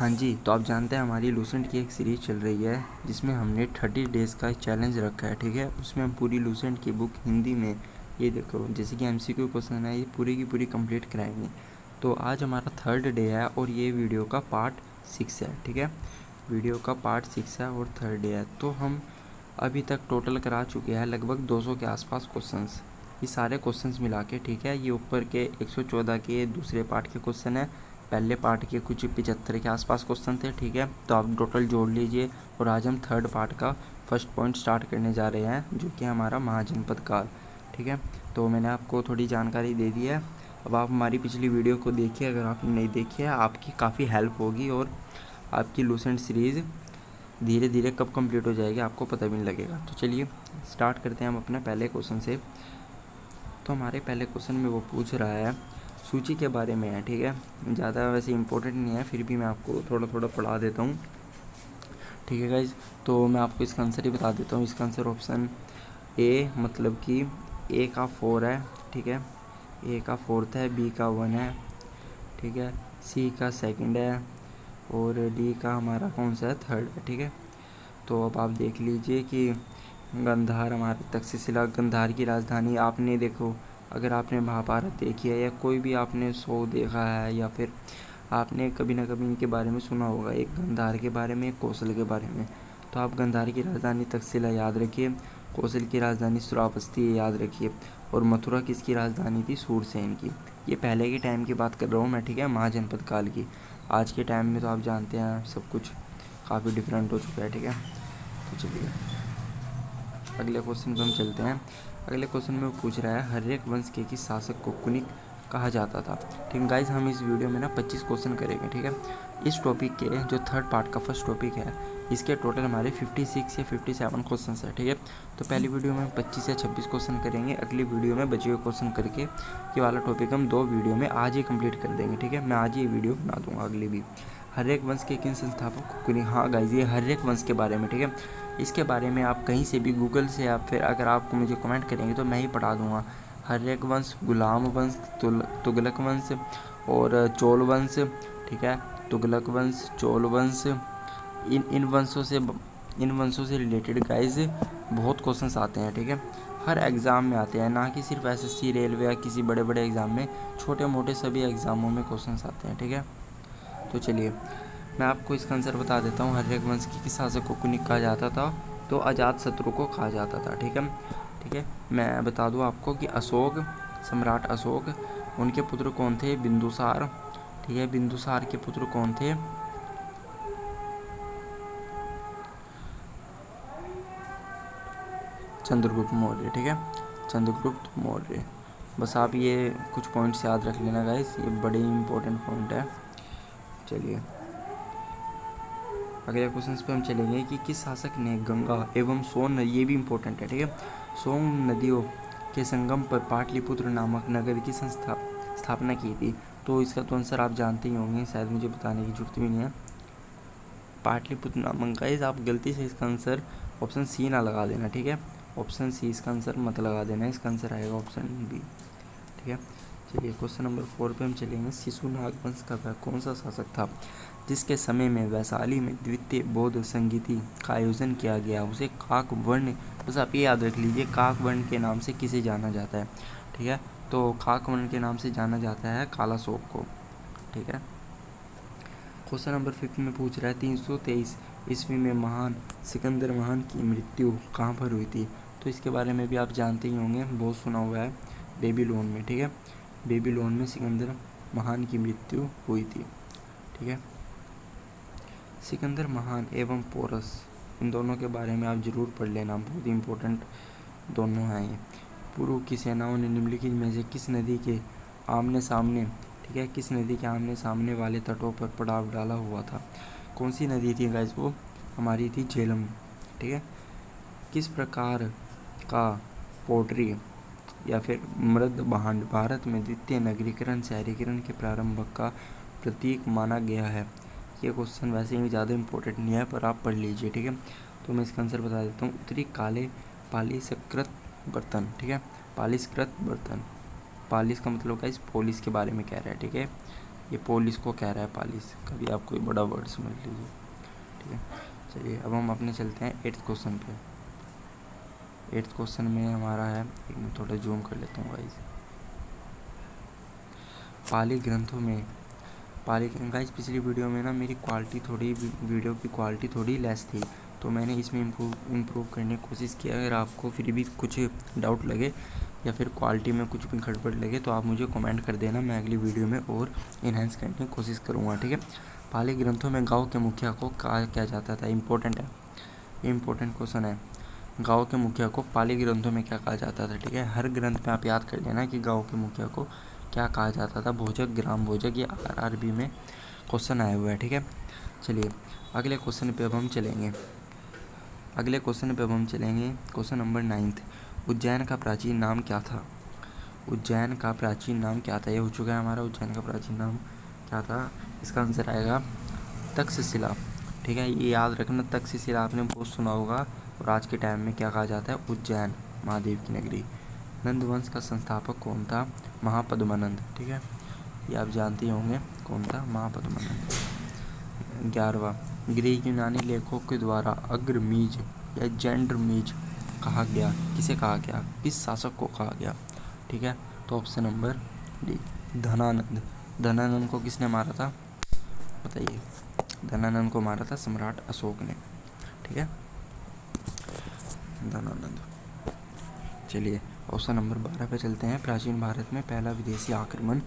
हाँ जी, तो आप जानते हैं हमारी लूसेंट की एक सीरीज़ चल रही है जिसमें हमने 30 डेज़ का चैलेंज रखा है, ठीक है। उसमें हम पूरी लूसेंट की बुक हिंदी में, ये देखो जैसे कि एमसीक्यू क्वेश्चन है, ये पूरी की पूरी कंप्लीट कराएंगे। तो आज हमारा 3rd डे है और ये वीडियो का पार्ट 6 है, ठीक है। वीडियो का पार्ट 6 है और 3rd डे है। तो हम अभी तक टोटल करा चुके हैं लगभग 200 के आसपास क्वेश्चंस, ये सारे क्वेश्चंस मिला के, ठीक है। ये ऊपर के 114 के दूसरे पार्ट के क्वेश्चन है, पहले पार्ट के कुछ 75 के आसपास क्वेश्चन थे, ठीक है। तो आप टोटल जोड़ लीजिए और आज हम 3rd पार्ट का फर्स्ट पॉइंट स्टार्ट करने जा रहे हैं जो कि हमारा महाजनपद काल, ठीक है। तो मैंने आपको थोड़ी जानकारी दे दी है। अब आप हमारी पिछली वीडियो को देखिए, अगर आपने नहीं देखी है आपकी काफ़ी हेल्प होगी और आपकी लूसेंट सीरीज़ धीरे धीरे कब कंप्लीट हो जाएगी आपको पता भी नहीं लगेगा। तो चलिए स्टार्ट करते हैं हम अपने पहले क्वेश्चन से। तो हमारे पहले क्वेश्चन में वो पूछ रहा है सूची के बारे में है, ठीक है। ज़्यादा वैसे इंपॉर्टेंट नहीं है, फिर भी मैं आपको थोड़ा थोड़ा पढ़ा देता हूँ, ठीक है गाइज। तो मैं आपको इसका आंसर ही बता देता हूँ। इसका आंसर ऑप्शन ए, मतलब कि ए का 4 है, ठीक है। ए का 4th है, बी का 1 है, ठीक है। सी का 2nd है और डी का हमारा कौन सा है, 3rd है, ठीक है। तो अब आप देख लीजिए कि गंधार, हमारे तक्षशिला गंधार की राजधानी, आपने देखो अगर आपने महाभारत देखी है या कोई भी आपने शो देखा है या फिर आपने कभी ना कभी इनके बारे में सुना होगा, एक गंधार के बारे में, एक कौशल के बारे में। तो आप गंधार की राजधानी तक्षशिला याद रखिए, कौशल की राजधानी श्रावस्ती याद रखिए और मथुरा किसकी राजधानी थी, सूरसेन की। ये पहले के टाइम की बात कर रहा हूँ मैं, ठीक है, महाजनपद काल की। आज के टाइम में तो आप जानते हैं सब कुछ काफ़ी डिफरेंट हो चुका है, ठीक है। तो चलिए अगले क्वेश्चन पे हम चलते हैं। अगले क्वेश्चन में वो पूछ रहा है हर्यक वंश के किस शासक को कुनिक कहा जाता था, ठीक है गाइज। हम इस वीडियो में ना 25 क्वेश्चन करेंगे, ठीक है। इस टॉपिक के जो 3rd पार्ट का फर्स्ट टॉपिक है, इसके टोटल हमारे 56 या 57 क्वेश्चन है, ठीक है। तो पहली वीडियो में हम 25 या 26 क्वेश्चन करेंगे, अगली वीडियो में बचे हुए क्वेश्चन करके ये वाला टॉपिक हम 2 वीडियो में आज ही कंप्लीट कर देंगे, ठीक है। मैं आज ही वीडियो बना दूंगा अगली भी। हर्यक वंश के किन संस्थापक को कुनिक, हाँ गाइज ये हर्यक वंश के बारे में, ठीक है। इसके बारे में आप कहीं से भी गूगल से या फिर अगर आप मुझे कमेंट करेंगे तो मैं ही पढ़ा दूंगा। हर्यक वंश, गुलाम वंश, तुगलक वंश और चोल वंश, ठीक है। तुगलक वंश, चोल वंश, इन वंशों से रिलेटेड गाइज बहुत क्वेश्चंस आते हैं, ठीक है। हर एग्ज़ाम में आते हैं, ना कि सिर्फ एसएससी, रेलवे या किसी बड़े बड़े एग्ज़ाम में, छोटे मोटे सभी एग्ज़ामों में क्वेश्चंस आते हैं, ठीक है। तो चलिए मैं आपको इसका आंसर बता देता हूँ। हर्यक वंश के किस शासक को कुनिक कहा जाता था, तो अजातशत्रु को कहा जाता था, ठीक है, ठीक है। मैं बता दूँ आपको कि अशोक, सम्राट अशोक, उनके पुत्र कौन थे, बिंदुसार, ठीक है। बिंदुसार के पुत्र कौन थे, चंद्रगुप्त मौर्य, ठीक है, चंद्रगुप्त मौर्य। बस आप ये कुछ पॉइंट्स याद रख लेना गाइस, ये बड़े इंपॉर्टेंट पॉइंट है। चलिए अगले क्वेश्चन पे हम चलेंगे कि किस शासक ने गंगा एवं सोन, ये भी इम्पोर्टेंट है, ठीक है, सोन नदियों के संगम पर पाटलिपुत्र नामक नगर की स्थापना की थी। तो इसका तो आंसर आप जानते ही होंगे, शायद मुझे बताने की जरूरत भी नहीं है। पाटलिपुत्र नामक, गाइस आप गलती से इसका आंसर ऑप्शन सी ना लगा देना, ठीक है। ऑप्शन सी इसका आंसर मत लगा देना, इसका आंसर आएगा ऑप्शन बी, ठीक है। चलिए क्वेश्चन नंबर 4 पे हम चलेंगे। शिशुनाग वंश का वह कौन सा शासक था जिसके समय में वैशाली में द्वितीय बौद्ध संगीति का आयोजन किया गया, उसे काक वर्ण, बस आप ये याद रख लीजिए, काक वर्ण के नाम से किसे जाना जाता है, ठीक है। तो काक वर्ण के नाम से जाना जाता है कालाशोक को, ठीक है। क्वेश्चन नंबर 5 में पूछ रहा है 323 ईस्वी में महान सिकंदर महान की मृत्यु कहाँ पर हुई थी। तो इसके बारे में भी आप जानते ही होंगे, बहुत सुना हुआ है, बेबीलोन में, ठीक है। बेबीलोन में सिकंदर महान की मृत्यु हुई थी, ठीक है। सिकंदर महान एवं पोरस, इन दोनों के बारे में आप जरूर पढ़ लेना, बहुत इंपॉर्टेंट दोनों हैं ये। पूर्व की सेनाओं ने निम्नलिखित में से किस नदी के आमने सामने, ठीक है, किस नदी के आमने सामने वाले तटों पर पड़ाव डाला हुआ था। कौन सी नदी थी गाइस, वो हमारी थी झेलम, ठीक है। किस प्रकार का पोट्री या फिर मृद भांड भारत में द्वितीय नगरीकरण शहरीकरण के प्रारंभ का प्रतीक माना गया है। ये क्वेश्चन वैसे ही ज़्यादा इंपॉर्टेंट नहीं है पर आप पढ़ लीजिए, ठीक है। तो मैं इसका आंसर बता देता हूँ, उत्तरी काले पालिशकृत बर्तन, ठीक है, पालिशकृत बर्तन। पालिश का मतलब गाइस पॉलिश के बारे में कह रहा है, ठीक है। ये पोलिस को कह रहा है पालिस, कभी आप कोई बड़ा वर्ड समझ लीजिए, ठीक है। चलिए अब हम अपने चलते हैं 8th क्वेश्चन पे। 8th क्वेश्चन में हमारा है, एक मैं थोड़ा जूम कर लेता हूँ गाइस। पाली ग्रंथों में गाइस पिछली वीडियो में ना मेरी वीडियो की क्वालिटी थोड़ी लेस थी, तो मैंने इसमें इम्प्रूव करने की कोशिश किया। अगर आपको फिर भी कुछ डाउट लगे या फिर क्वालिटी में कुछ भी गड़बड़ लगे तो आप मुझे कमेंट कर देना, मैं अगली वीडियो में और इन्हेंस करने की कोशिश करूँगा, ठीक है। पाली ग्रंथों में गाँव के मुखिया को कहा क्या जाता था, इम्पोर्टेंट है, इम्पोर्टेंट क्वेश्चन है। गाँव के मुखिया को पाली ग्रंथों में क्या कहा जाता था, ठीक है। हर ग्रंथ में आप याद कर लेना कि गाँव के मुखिया को क्या कहा जाता था, भोजक, ग्राम भोजक, ये RRB में क्वेश्चन आया हुआ है, ठीक है। चलिए अगले क्वेश्चन पे अब हम चलेंगे। Question number 9th। उज्जैन का प्राचीन नाम क्या था? उज्जैन का प्राचीन नाम क्या था? ये हो चुका है हमारा, उज्जैन का प्राचीन नाम क्या था। इसका आंसर आएगा तक्षशिला, ठीक है। ये याद रखना, तक्षशिला आपने बहुत सुना होगा। और आज के टाइम में क्या कहा जाता है, उज्जैन, महादेव की नगरी। नंद वंश का संस्थापक कौन था? महापद्मानंद, ठीक है। ये आप जानते होंगे कौन था, महापद्मानंद। 11वां, ग्रीक यूनानी लेखकों के द्वारा अग्रमीज या जेंड्रमीज कहा गया, किसे कहा गया, किस शासक को कहा गया, ठीक है। तो option number D, Dhanananda. Dhanananda को किसने मारा था बताइए? धनानंद को मारा था सम्राट अशोक ने, ठीक है, धनानंद। चलिए ऑप्शन नंबर 12 पे चलते हैं। प्राचीन भारत में पहला विदेशी आक्रमण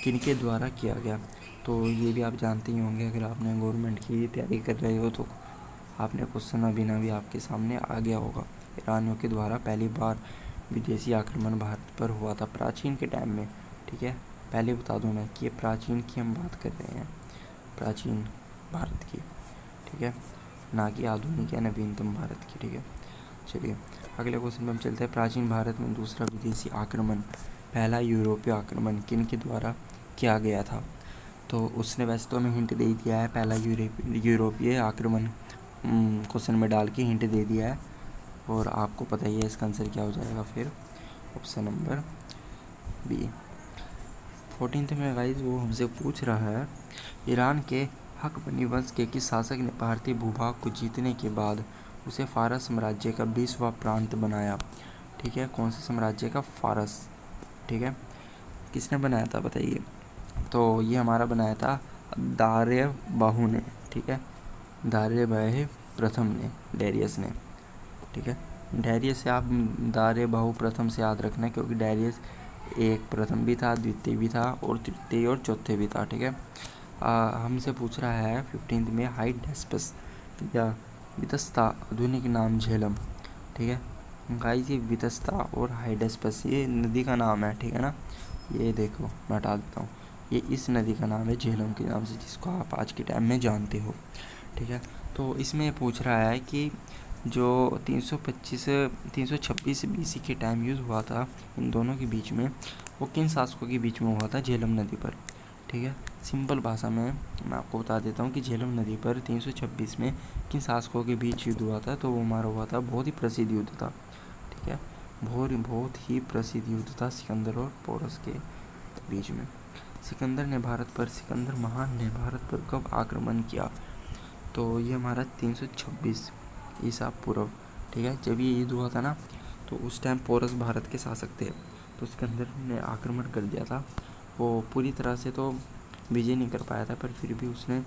किनके द्वारा किया गया? तो ये भी आप जानते ही होंगे, अगर आपने गवर्नमेंट की तैयारी कर रहे हो तो आपने क्वेश्चन अभी ना भी आपके सामने आ गया होगा। ईरानियों के द्वारा पहली बार विदेशी आक्रमण भारत पर हुआ था प्राचीन के टाइम में, ठीक है। पहले बता दूं मैं कि ये प्राचीन की हम बात कर रहे हैं, प्राचीन भारत की, ठीक है, ना कि आधुनिक या नवीनतम भारत की, ठीक है। चलिए अगले क्वेश्चन में हम चलते हैं। प्राचीन भारत में दूसरा विदेशी आक्रमण, पहला यूरोपीय आक्रमण किन के द्वारा किया गया था? तो उसने वैसे तो हमें हिंट दे दिया है, पहला यूरोपीय आक्रमण क्वेश्चन में डाल के हिंट दे दिया है, और आपको पता ही है इसका आंसर क्या हो जाएगा फिर, ऑप्शन नंबर बी। 14th में गाइस वो हमसे पूछ रहा है, ईरान के हकमनी वंश के किस शासक ने भारतीय भूभाग को जीतने के बाद उसे फारस साम्राज्य का 20वां प्रांत बनाया, ठीक है। कौन से साम्राज्य का? फारस, ठीक है। किसने बनाया था बताइए? तो ये हमारा बनाया था दार्याबाहु ने, ठीक है, दार्याबाहु प्रथम ने, डेरियस ने, ठीक है। डेरियस से आप दार्याबाहु प्रथम से याद रखना, क्योंकि डेरियस एक प्रथम भी था, द्वितीय भी था, और तृतीय और चौथे भी था, ठीक है। हमसे पूछ रहा है 15th में, हाइडेस्पस या वितस्ता आधुनिक नाम झेलम, ठीक है। गाइस ये वितस्ता और हाइडेस्पस ये नदी का नाम है, ठीक है ना। ये देखो मैं हटा देता हूँ, ये इस नदी का नाम है झेलम के नाम से, जिसको आप आज के टाइम में जानते हो, ठीक है। तो इसमें पूछ रहा है कि जो 326 BC के टाइम युद्ध हुआ था इन दोनों के बीच में, वो किन शासकों के बीच में हुआ था? झेलम नदी पर, ठीक है। सिंपल भाषा में मैं आपको बता देता हूँ कि झेलम नदी पर 326 में किन शासकों के बीच युद्ध हुआ था? तो वो हमारा हुआ था, बहुत ही प्रसिद्ध युद्ध था, ठीक है, बहुत ही प्रसिद्ध युद्ध था सिकंदर और पोरस के बीच में। सिकंदर महान ने भारत पर कब आक्रमण किया? तो ये हमारा 326 ईसा पूर्व, ठीक है। जब ये युद्ध हुआ था ना, तो उस टाइम पोरस भारत के शासक थे, तो सिकंदर ने आक्रमण कर दिया था। वो पूरी तरह से तो विजय नहीं कर पाया था, पर फिर भी उसने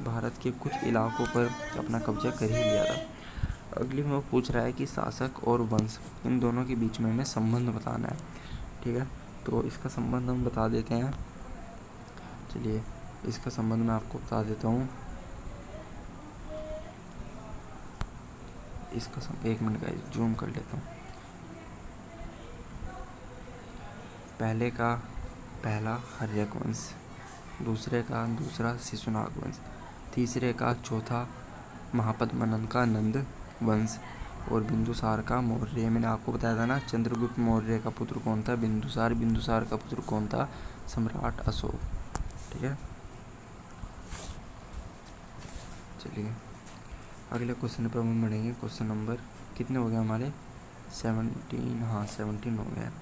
भारत के कुछ इलाकों पर अपना कब्जा कर ही लिया था। अगली में वो पूछ रहा है कि शासक और वंश, इन दोनों के बीच में हमें संबंध बताना है, ठीक है। तो इसका संबंध हम बता देते हैं। चलिए इसका संबंध मैं आपको बता देता हूँ। एक मिनट का जूम कर लेता हूँ। पहले का पहला हर्यक वंश, दूसरे का दूसरा शिशुनाग वंश, तीसरे का चौथा महापद्मानंद का नंद वंश, और बिंदुसार का मौर्य। मैंने आपको बताया था ना, चंद्रगुप्त मौर्य का पुत्र कौन था? बिंदुसार। बिंदुसार का पुत्र कौन था? सम्राट अशोक, ठीक है। चलिए अगले क्वेश्चन पर हम बढ़ेंगे। क्वेश्चन नंबर कितने हो गए हमारे? 17, हाँ 17 हो गया।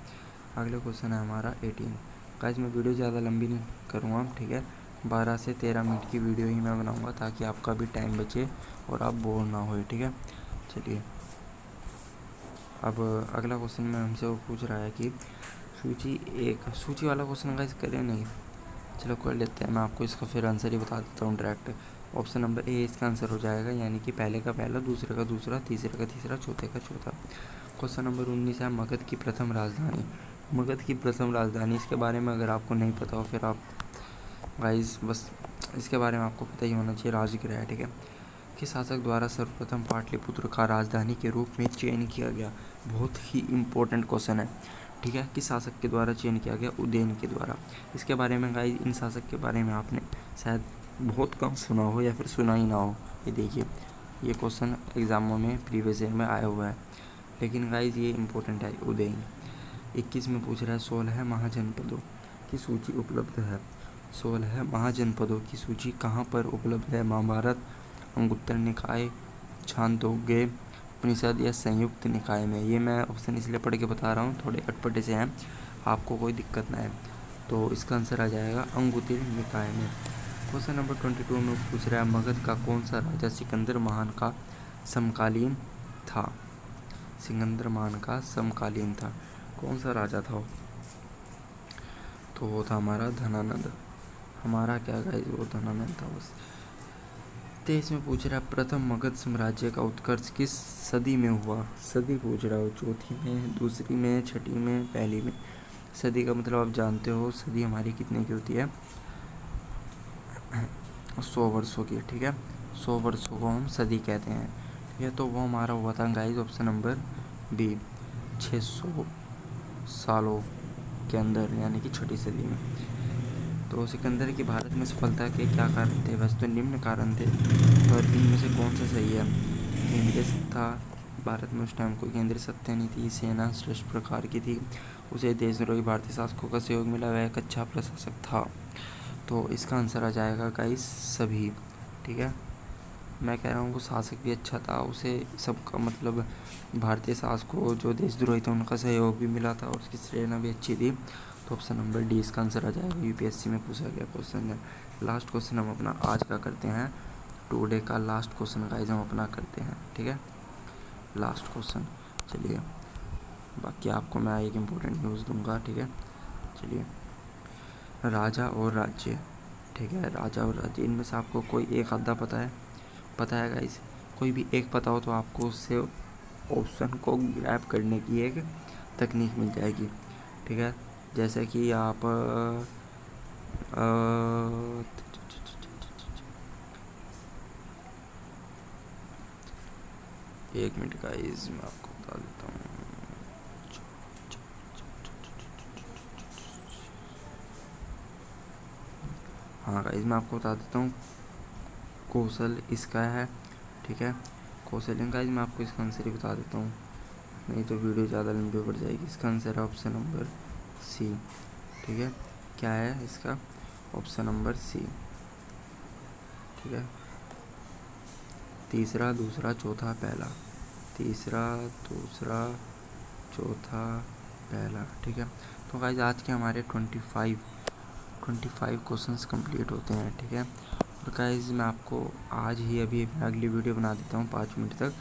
अगले क्वेश्चन है हमारा 18। गाइस मैं वीडियो ज़्यादा लंबी नहीं करूँगा, ठीक है। 12 से 13 मिनट की वीडियो ही मैं बनाऊँगा ताकि आपका भी टाइम बचे और आप बोर ना होए, ठीक है। चलिए, अब अगला क्वेश्चन में हमसे वो पूछ रहा है कि सूची वाला क्वेश्चन गाइस करें नहीं, चलो कर लेते हैं। मैं आपको इसका फिर आंसर ही बता देता हूँ डायरेक्ट। ऑप्शन नंबर ए इसका आंसर हो जाएगा, यानी कि पहले का पहला, दूसरे का दूसरा, तीसरे का तीसरा, चौथे का चौथा। क्वेश्चन नंबर 19 है मगध की प्रथम राजधानी। मगध की प्रथम राजधानी, इसके बारे में अगर आपको नहीं पता हो फिर आप गाइस बस इसके बारे में आपको पता ही होना चाहिए, राजगृह है, ठीक है। किस शासक द्वारा सर्वप्रथम पाटलिपुत्र का राजधानी के रूप में चयन किया गया? बहुत ही इम्पोर्टेंट क्वेश्चन है, ठीक है। किस शासक के द्वारा चयन किया गया? उदयन के द्वारा। इसके बारे में गाइस, इन शासक के बारे में आपने शायद बहुत कम सुना हो या फिर सुना ही ना हो। ये देखिए, ये क्वेश्चन एग्जामों में प्रीवियस ईयर में आया हुआ है, लेकिन गाइस ये इम्पोर्टेंट है। उदयन। 21 में पूछ रहा है 16 महाजनपदों की सूची उपलब्ध है। 16 महाजनपदों की सूची कहाँ पर उपलब्ध है? महाभारत, अंगुत्तर निकाय, छांदोग्य उपनिषद या संयुक्त निकाय में? ये मैं ऑप्शन इसलिए पढ़ के बता रहा हूँ, थोड़े अटपटे से हैं, आपको कोई दिक्कत ना है। तो इसका आंसर आ जाएगा अंगुत्तर निकाय में। क्वेश्चन नंबर 22 में पूछ रहा है मगध का कौन सा राजा सिकंदर महान का समकालीन था? सिकंदर महान का समकालीन था, कौन सा राजा था? तो वो था हमारा धनानंद। हमारा क्या गाइस, वो धनानंद था बस। 23 में पूछ रहा है प्रथम मगध साम्राज्य का उत्कर्ष किस सदी में हुआ? सदी पूछ रहा हो, चौथी में, दूसरी में, छठी में, पहली में? सदी का मतलब आप जानते हो, सदी हमारी कितने की होती है? 100 वर्षों की, ठीक है। 100 वर्षों को हम सदी कहते हैं, ठीक है। तो वो हमारा हुआ था गाइस ऑप्शन नंबर बी, 600 सालों के अंदर, यानी कि छठी सदी में। तो सिकंदर की भारत में सफलता के क्या कारण थे? वैसे तो निम्न कारण थे, पर इनमें से कौन सा सही है? केंद्रीय सत्ता, भारत में उस टाइम कोई केंद्रीय सत्ता नहीं थी, सेना श्रेष्ठ प्रकार की थी, उसे देशद्रोही भारतीय शासकों का सहयोग मिला, वह एक अच्छा प्रशासक था। तो इसका आंसर आ जाएगा गाइस सभी, ठीक है। मैं कह रहा हूँ वो शासक भी अच्छा था, उसे सबका मतलब भारतीय शासकों जो देशद्रोही थे उनका सहयोग भी मिला था और उसकी सेना भी अच्छी थी। तो ऑप्शन नंबर डी इसका आंसर आ जाएगा। यूपीएससी में पूछा गया क्वेश्चन है। लास्ट क्वेश्चन हम अपना आज का करते हैं, टुडे का लास्ट क्वेश्चन गाइस हम अपना करते हैं, ठीक है, लास्ट क्वेश्चन। चलिए, बाकी आपको मैं एक इम्पोर्टेंट न्यूज़ दूंगा, ठीक है। चलिए, राजा और राज्य, ठीक है, राजा और राज्य, इनमें से आपको कोई एक आधा पता है? पता है गाइस? कोई भी एक पता हो तो आपको उससे ऑप्शन को ग्रैब करने की एक तकनीक मिल जाएगी, ठीक है। जैसे कि आप एक मिनट गाइस, मैं आपको बता देता हूँ। हाँ गाइस, मैं आपको बता देता हूँ, कौशल इसका है, ठीक है। कौशल गाइस, मैं आपको इसका आंसर ही बता देता हूँ, नहीं तो वीडियो ज़्यादा लंबी पड़ जाएगी। इसका आंसर है ऑप्शन नंबर सी, ठीक है। क्या है इसका? ऑप्शन नंबर सी, ठीक है। तीसरा, दूसरा, चौथा, पहला, तीसरा, दूसरा, चौथा, पहला, ठीक है। तो गाइस आज के हमारे 25 क्वेश्चंस कंप्लीट होते हैं, ठीक है। और गाइस मैं आपको आज ही अभी अगली वीडियो बना देता हूँ 5 मिनट तक,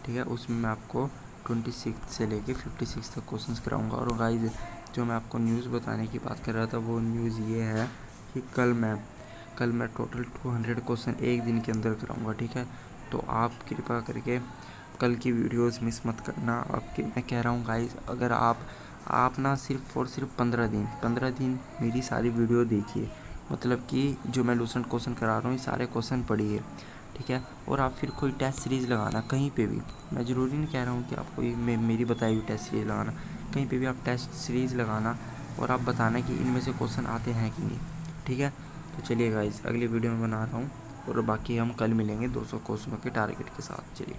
ठीक है। उसमें मैं आपको 26 से लेके 56 तक क्वेश्चंस कराऊंगा। और गाइस जो मैं आपको न्यूज़ बताने की बात कर रहा था, वो न्यूज़ ये है कि कल मैं टोटल 200 क्वेश्चन एक दिन के अंदर कराऊंगा, ठीक है। तो आप कृपया करके कल की वीडियोस मिस मत करना। आपके मैं कह रहा हूँ गाइस, अगर आप ना सिर्फ और सिर्फ 15 दिन मेरी सारी वीडियो देखिए, मतलब कि जो मैं लूसेंट क्वेश्चन करा रहा हूँ ये सारे क्वेश्चन पढ़िए, ठीक है। और आप फिर कोई टेस्ट सीरीज़ लगाना कहीं पे भी, मैं ज़रूरी नहीं कह रहा हूँ कि आप कोई मेरी बताई हुई टेस्ट सीरीज़ लगाना, कहीं पे भी आप टेस्ट सीरीज़ लगाना और आप बताना कि इनमें से क्वेश्चन आते हैं कि नहीं, ठीक है। तो चलिए गाइस, अगली वीडियो में बना रहा हूँ और बाकी हम कल मिलेंगे 200 क्वेश्चनों के टारगेट के साथ। चलिए।